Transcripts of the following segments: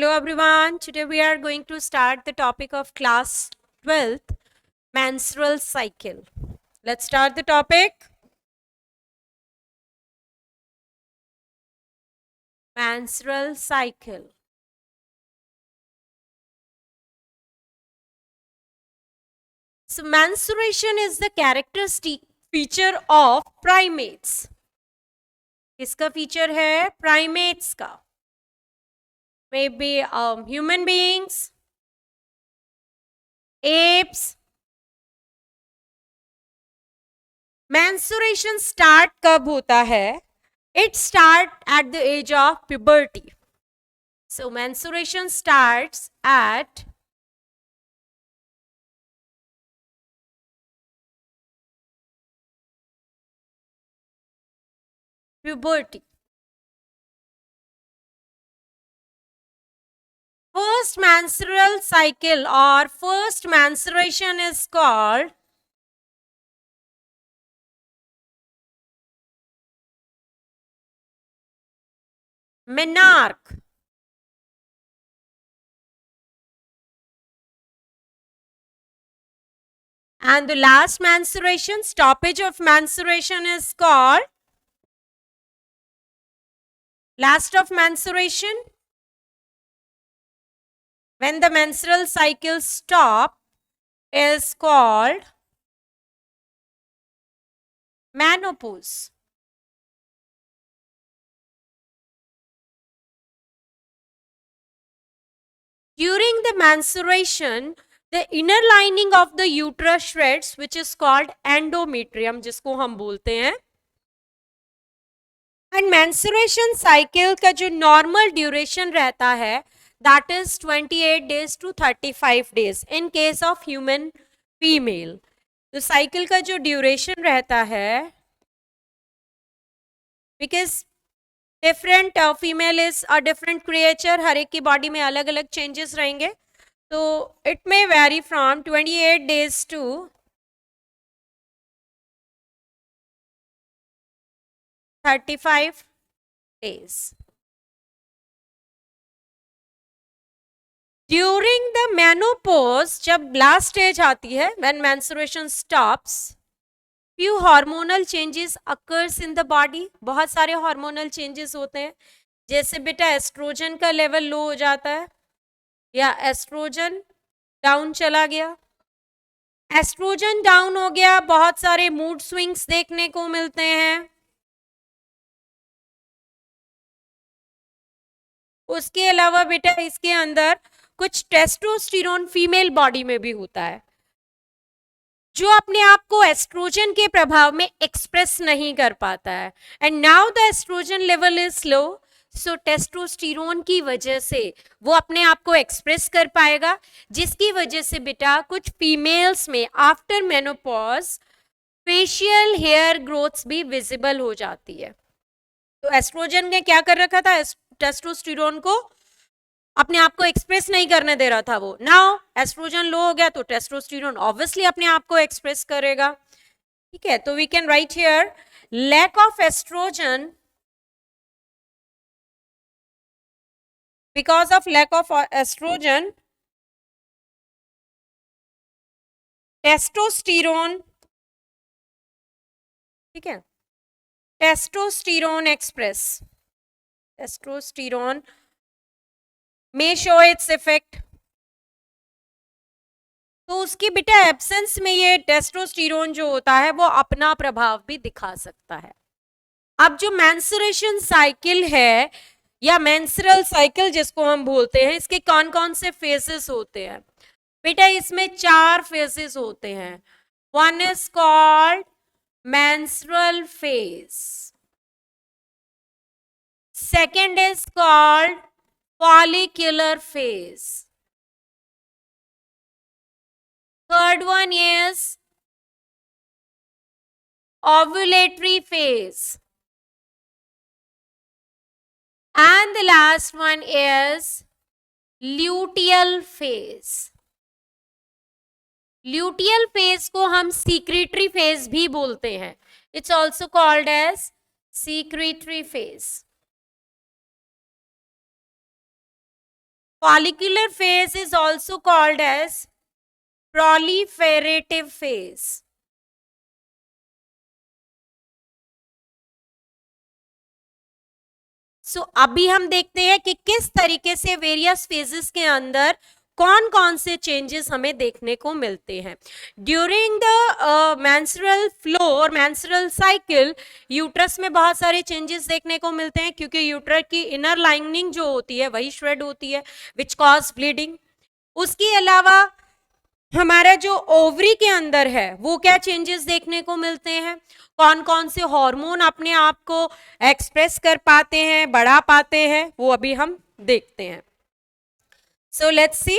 Hello everyone, today we are going to start the topic of class 12th, menstrual cycle. Let's start the topic. Menstrual cycle. So menstruation is the characteristic feature of primates. किसका feature है? Primates का. Maybe human beings, apes. Menstruation start कब होता है? It starts at the age of puberty. So menstruation starts at puberty. First menstrual cycle or first menstruation is called menarche. And the last menstruation, stoppage of menstruation is called last of menstruation. When the menstrual cycle stop is called menopause. During the menstruation, the inner lining of the uterus shreds, which is called endometrium, जिसको हम बोलते हैं. And menstruation cycle का जो normal duration रहता है, that is 28 days to 35 days in case of human female. तो cycle का जो duration रहता है, because different female is a different creature, हर एक की body में अलग अलग changes रहेंगे, तो it may vary from 28 days to 35 days. During the menopause, जब last stage आती है, when menstruation stops, few hormonal changes occurs in the body. बहुत सारे hormonal changes होते हैं, जैसे बेटा एस्ट्रोजन का लेवल लो हो जाता है या एस्ट्रोजन डाउन चला गया. एस्ट्रोजन डाउन हो गया, बहुत सारे मूड स्विंग्स देखने को मिलते हैं. उसके अलावा बेटा इसके अंदर कुछ टेस्टोस्टेरोन फीमेल बॉडी में भी होता है, जो अपने आप को एस्ट्रोजन के प्रभाव में एक्सप्रेस नहीं कर पाता है. And now the estrogen level is low, so testosterone की वजह से वो अपने आप को एक्सप्रेस कर पाएगा, जिसकी वजह से बेटा कुछ फीमेल्स में after menopause facial hair growths भी विजिबल हो जाती है. तो एस्ट्रोजन ने क्या कर रखा था? टेस्टोस्टेरोन को अपने आप को एक्सप्रेस नहीं करने दे रहा था वो. नाउ एस्ट्रोजन लो हो गया तो टेस्टोस्टेरोन ऑब्वियसली अपने आप को एक्सप्रेस करेगा. ठीक है, तो we can write here lack of estrogen, because of lack of estrogen testosterone, ठीक है, testosterone express, testosterone may show its effect. तो उसकी बेटा एब्सेंस में ये टेस्टोस्टेरोन जो होता है वो अपना प्रभाव भी दिखा सकता है. अब जो मेंस्ट्रुएशन साइकिल है या मेंस्ट्रुअल साइकिल जिसको हम बोलते हैं, इसके कौन कौन से फेजेस होते हैं बेटा? इसमें 4 फेजेस होते हैं. One is called menstrual phase, second is called follicular phase, third one is ovulatory phase, and the last one is luteal phase. luteal phase को हम secretory phase भी बोलते हैं. It's also called as secretory phase. Follicular phase is also called as proliferative phase. अभी हम देखते हैं कि किस तरीके से वेरियस फेजेस के अंदर कौन कौन से चेंजेस हमें देखने को मिलते हैं ड्यूरिंग द मेंस्ट्रुअल फ्लो और मेंस्ट्रुअल साइकिल। यूट्रस में बहुत सारे चेंजेस देखने को मिलते हैं क्योंकि यूट्रस की इनर लाइनिंग जो होती है वही श्रेड होती है विच कॉज ब्लीडिंग। उसके अलावा हमारा जो ओवरी के अंदर है वो क्या चेंजेस देखने को मिलते हैं, कौन कौन से हार्मोन अपने आप को एक्सप्रेस कर पाते हैं, बढ़ा पाते हैं, वो अभी हम देखते हैं। So let's see,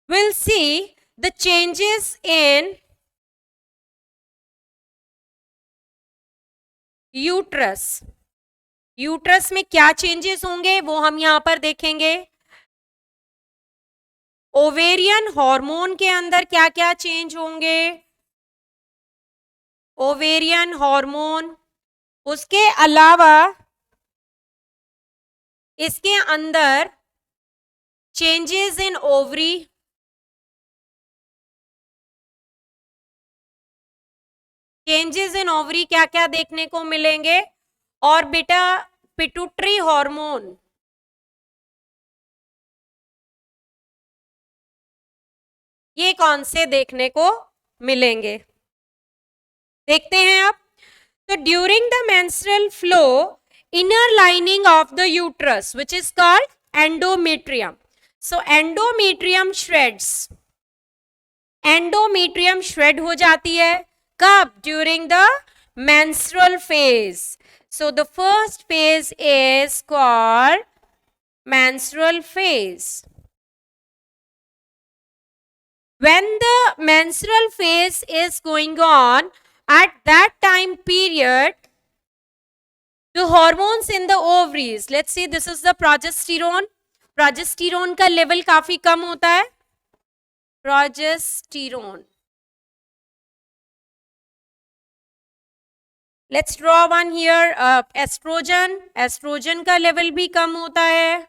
we'll see the changes in uterus. Uterus में क्या चेंजेस होंगे वो हम यहां पर देखेंगे। ओवेरियन हार्मोन के अंदर क्या क्या चेंज होंगे, ओवेरियन हार्मोन। उसके अलावा इसके अंदर changes in ovary, changes in ovary क्या क्या देखने को मिलेंगे, और बेटा पिट्यूटरी हार्मोन, ये कौन से देखने को मिलेंगे, देखते हैं अब। तो during the menstrual flow inner lining of the uterus which is called endometrium, so endometrium shreds, endometrium shred हो जाती है कब, during the menstrual phase. So the first phase is called menstrual phase. When the menstrual phase is going on, at that time period, the hormones in the ovaries, let's say this is the progesterone, progesterone का level काफी कम होता है, progesterone, let's draw one here, estrogen, estrogen का level भी कम होता है,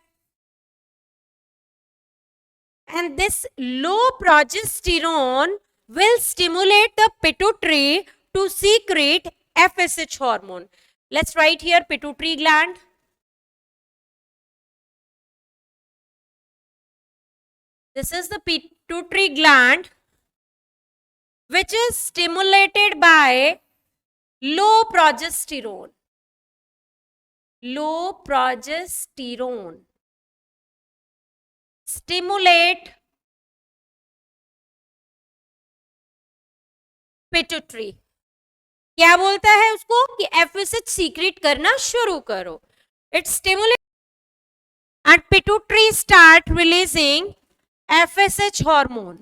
and this low progesterone will stimulate the pituitary to secrete FSH hormone. Let's write here pituitary gland. This is the pituitary gland which is stimulated by low progesterone. Low progesterone stimulate pituitary. क्या बोलता है उसको कि FSH secret करना शुरू करो. It stimulates and pituitary start releasing FSH hormone.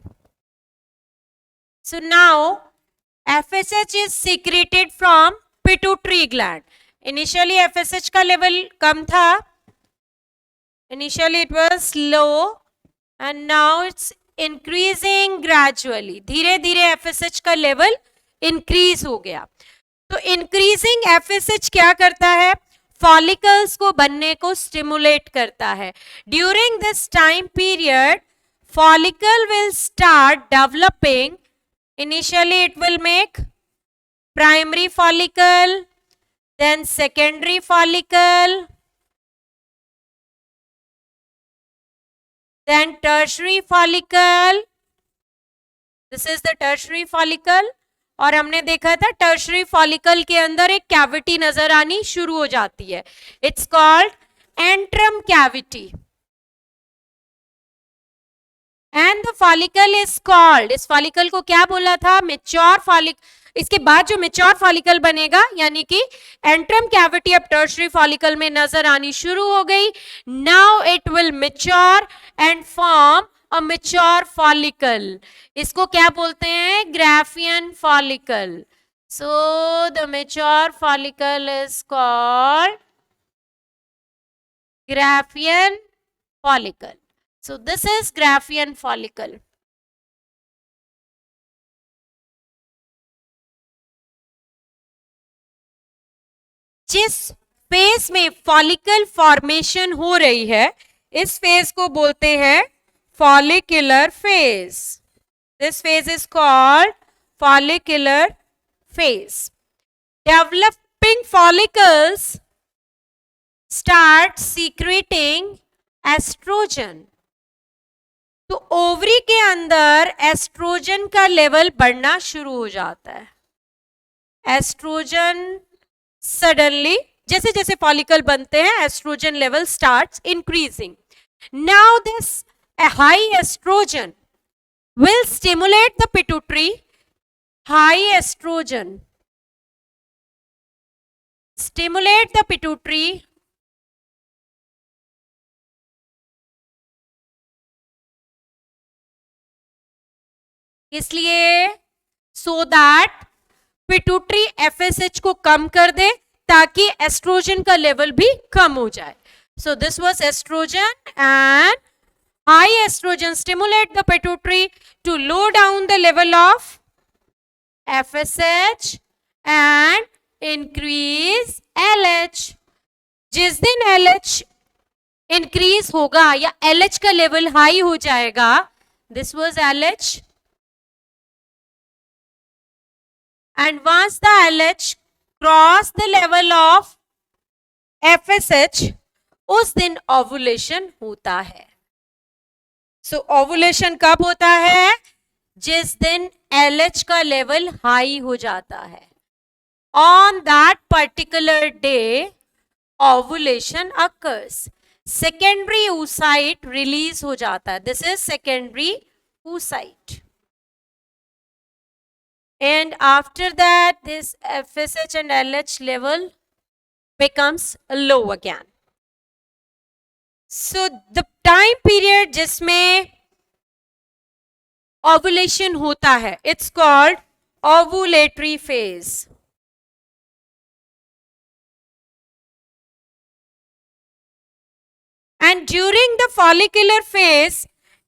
So now FSH is secreted from pituitary gland. Initially FSH का level कम था, initially it was low and now it's increasing gradually. धीरे धीरे FSH का level increase हो गया. तो increasing FSH क्या करता है, follicles को बनने को stimulate करता है. During this time period, follicle will start developing. Initially it will make primary follicle, then secondary follicle, then tertiary follicle. This is the tertiary follicle. और हमने देखा था टर्शरी फॉलिकल के अंदर एक कैविटी नजर आनी शुरू हो जाती है. It's called antrum cavity and the follicle is called, इस फॉलिकल को क्या बोला था, मेच्योर फॉलिकल. इसके बाद जो मेच्योर फॉलिकल बनेगा यानी कि एंट्रम कैविटी अब टर्शरी फॉलिकल में नजर आनी शुरू हो गई. Now it will mature and form a mature follicle. इसको क्या बोलते हैं, Graafian follicle. So the mature follicle is called Graafian follicle. So this is Graafian follicle. जिस फेज में फॉलिकल फॉर्मेशन हो रही है, इस फेज को बोलते हैं follicular phase. This phase is called follicular phase. Developing follicles start secreting estrogen. तो ओवरी के अंदर एस्ट्रोजन का लेवल बढ़ना शुरू हो जाता है. एस्ट्रोजन सडनली, जैसे जैसे फॉलिकल बनते हैं, estrogen level starts increasing. Now this high estrogen will stimulate the pituitary. High estrogen stimulate the pituitary इसलिए so that पिट्यूटरी एफएसएच को कम कर दे ताकि एस्ट्रोजन का लेवल भी कम हो जाए. So this was estrogen, and high estrogen stimulate the pituitary to low down the level of FSH and increase LH. जिस दिन LH increase होगा या LH का लेवल हाई हो जाएगा, this was LH, and once the LH cross the level of FSH, उस दिन ovulation होता है. सो ओवुलेशन कब होता है? जिस दिन LH का लेवल हाई हो जाता है. On that particular day ovulation occurs. Secondary oocyte release हो जाता है. This is secondary oocyte. And after that this FSH and LH level becomes low again. So the time period जिसमें ovulation होता है, it's called ovulatory phase. And during the follicular phase,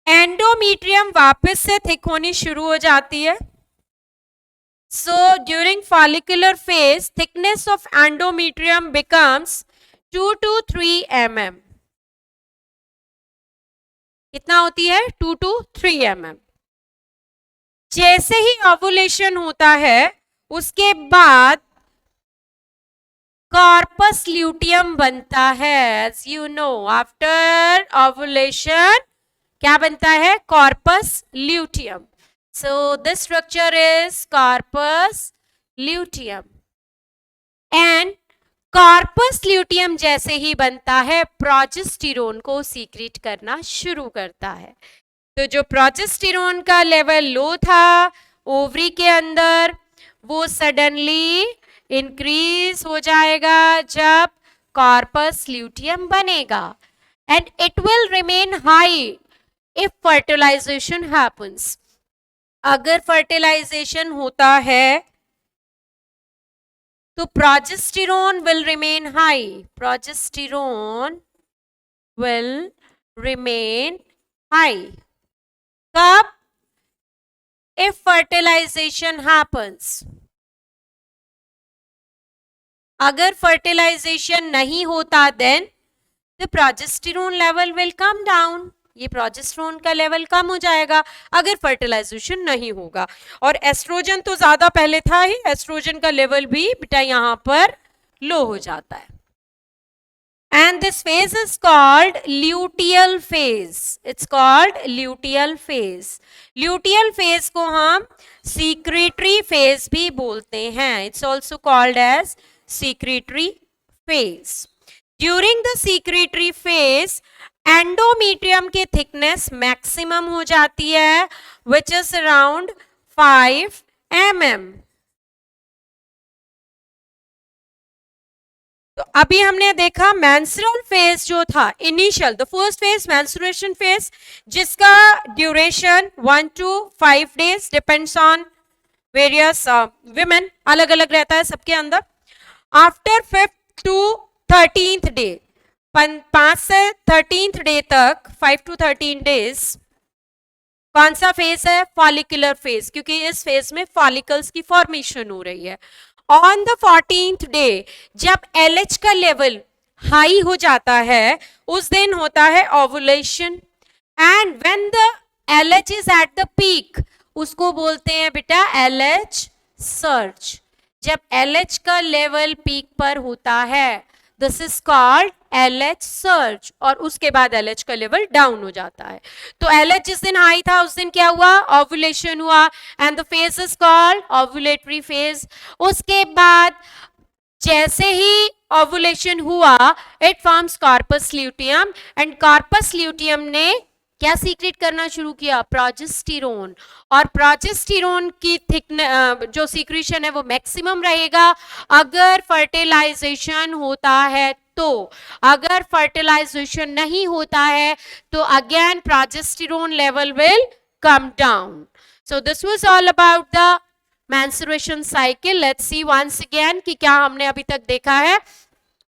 endometrium वापस से thick होनी शुरू हो जाती है. So during follicular phase, thickness of endometrium becomes 2 to 3 mm. कितना होती है? 2 to 3 mm. जैसे ही ओवुलेशन होता है उसके बाद कॉर्पस ल्यूटियम बनता है. As you know, after ovulation क्या बनता है? Corpus luteum. So this structure is corpus luteum. And corpus luteum जैसे ही बनता है, प्रोजेस्टेरोन को सीक्रेट करना शुरू करता है. तो जो प्रोजेस्टेरोन का लेवल लो था ओवरी के अंदर, वो सडनली इंक्रीज हो जाएगा जब कॉर्पस ल्यूटियम बनेगा. And it will remain high if fertilization happens. अगर फर्टिलाइजेशन होता है तो progesterone will remain high. Progesterone will remain high. कब? If fertilization happens. अगर fertilization नहीं होता, then the progesterone level will come down. ये प्रोजेस्टेरोन का लेवल कम हो जाएगा अगर फर्टिलाइजेशन नहीं होगा. और एस्ट्रोजन तो ज्यादा पहले था ही, एस्ट्रोजन का लेवल भी बेटा यहां पर लो हो जाता है. And this phase is called luteal phase. It's called luteal phase. Luteal phase को हम सीक्रेटरी फेज भी बोलते हैं. It's also called as secretory phase. During the secretory phase endometrium की थिकनेस मैक्सिमम हो जाती है, विच इज अराउंड 5 mm. तो अभी हमने देखा मेंस्ट्रुअल फेज जो था initial, the first phase menstruation phase, जिसका duration 1 to 5 days depends on various women, अलग अलग रहता है सबके अंदर. After 5th to 13th day, 5 से 13th डे तक, 5 to 13 days, कौन सा फेज है? फॉलिकुलर फेज, क्योंकि इस फेज में फॉलिकल्स की फॉर्मेशन हो रही है. ऑन द 14th डे जब LH का लेवल हाई हो जाता है उस दिन होता है ovulation, and when the LH is at the peak उसको बोलते हैं बेटा LH सर्ज। जब LH का लेवल पीक पर होता है this is called LH surge, और उसके बाद LH का लेवल डाउन हो जाता है। तो LH जिस दिन हाई था उस दिन क्या हुआ, ओवुलेशन हुआ, and the phase is called ovulatory phase. उसके बाद जैसे ही ओवुलेशन हुआ it forms corpus luteum, and corpus luteum ने क्या सीक्रेट करना शुरू किया, प्रोजेस्टेरोन, और प्रोजेस्टेरोन की थिकनेस जो सीक्रेशन है वो मैक्सिमम रहेगा अगर फर्टिलाइजेशन होता है तो। अगर फर्टिलाइजेशन नहीं होता है तो again progesterone level will come down. So this was all about the menstruation cycle. Let's see once again कि क्या हमने अभी तक देखा है।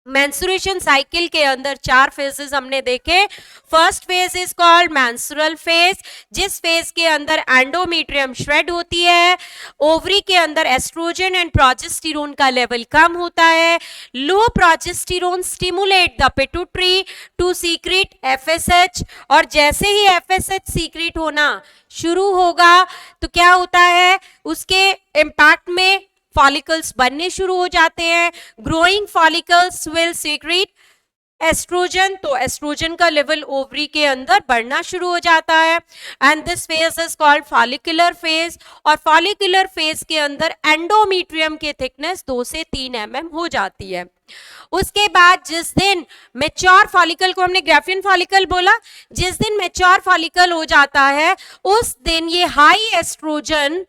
मेंस्ट्रुएशन साइकिल के अंदर 4 फेजेस हमने देखे। First phase is called menstrual phase, जिस फेज के अंदर एंडोमेट्रियम श्रेड होती है, ओवरी के अंदर एस्ट्रोजन एंड प्रोजेस्टेरोन का लेवल कम होता है, low progesterone stimulate the pituitary to secrete FSH, और जैसे ही FSH सीक्रेट होना शुरू होगा तो क्या होता है, उसके इम्पैक्ट में फॉलिकल्स बनने शुरू हो जाते हैं। Growing follicles will secrete estrogen, तो एस्ट्रोजन का लेवल ओवरी के अंदर बढ़ना शुरू हो जाता है, and this phase is called follicular phase. और फॉलिकुलर फेज के अंदर एंडोमेट्रियम की थिकनेस 2 से 3 mm हो जाती है। उसके बाद जिस दिन मैच्योर फॉलिकल को हमने ग्राफियन फॉलिकल बोला, जिस दिन मैच्योर फॉलिकल हो जाता है उस दिन ये हाई एस्ट्रोजन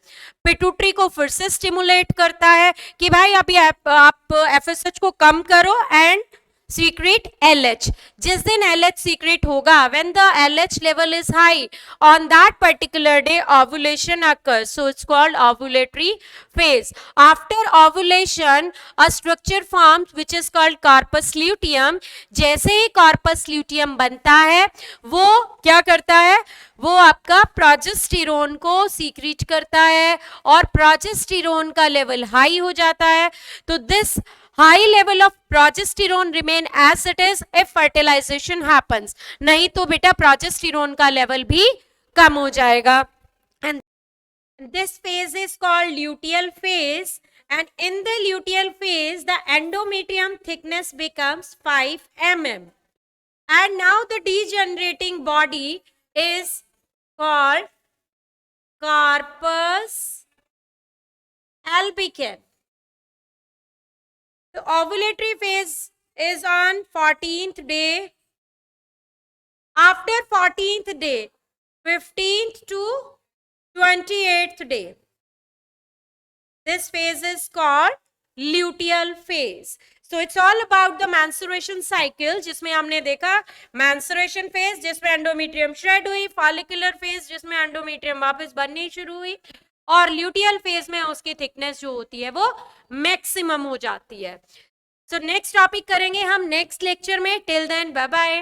पिट्यूटरी को फिर से स्टिमुलेट करता है कि भाई अभी आप FSH को कम करो एंड सीक्रेट LH। जिस दिन LH सीक्रेट होगा, when the LH level is high, on that particular day ovulation occurs, so it's called ovulatory phase. After ovulation a structure forms which is called corpus luteum. जैसे ही corpus luteum बनता है वो क्या करता है, वो आपका प्रोजेस्टेरोन को सीक्रेट करता है, और प्रोजेस्टेरोन का लेवल हाई हो जाता है। तो this high level of progesterone remain as it is if fertilization happens, नहीं तो बेटा प्रोजेस्टेरोन का लेवल भी कम हो जाएगा। And this phase is called luteal phase, and in the luteal phase the endometrium thickness becomes 5 mm, and now the degenerating body is called corpus albicans. The ovulatory phase is on 14th day. After 14th day, 15th to 28th day, this phase is called luteal phase. So it's all about the menstruation cycle, जिसमें हमने देखा menstruation phase जिसमें endometrium shred हुई, follicular phase जिसमें endometrium वापस बननी शुरू हुई, और ल्यूटियल फेज में उसकी थिकनेस जो होती है वो मैक्सिमम हो जाती है। सो नेक्स्ट टॉपिक करेंगे हम नेक्स्ट लेक्चर में। Till then bye bye.